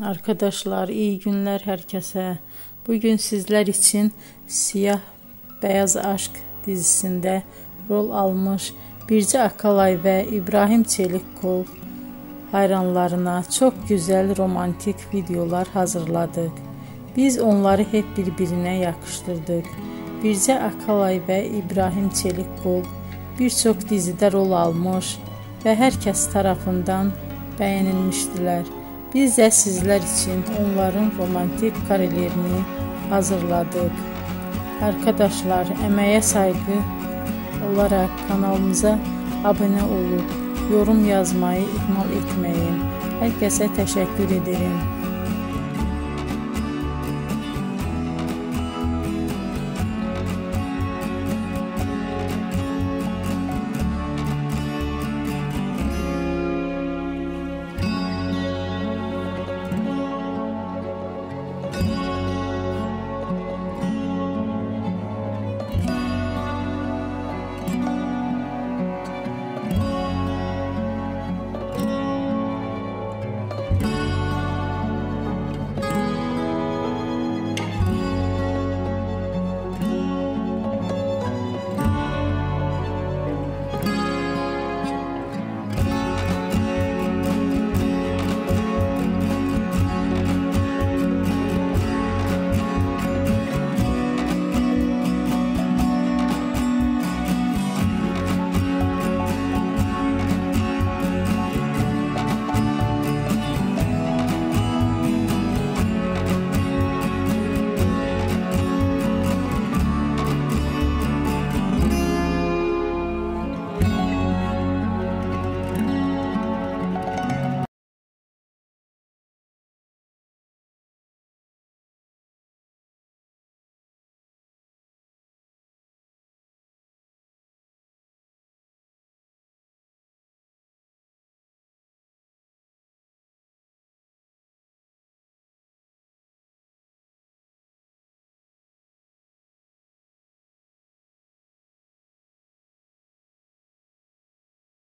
Arkadaşlar, iyi günler herkese. Bugün sizler için Siyah Beyaz Aşk dizisinde rol almış Birce Akalay ve İbrahim Çelikkol hayranlarına çok güzel romantik videolar hazırladık. Biz onları hep birbirine yakıştırdık. Birce Akalay ve İbrahim Çelikkol birçok dizide rol almış ve herkes tarafından beğenilmiştiler. Biz de sizler için onların romantik karelerini hazırladık. Arkadaşlar, emeğe saygı olarak kanalımıza abone olup yorum yazmayı ihmal etmeyin. Herkese teşekkür ederim.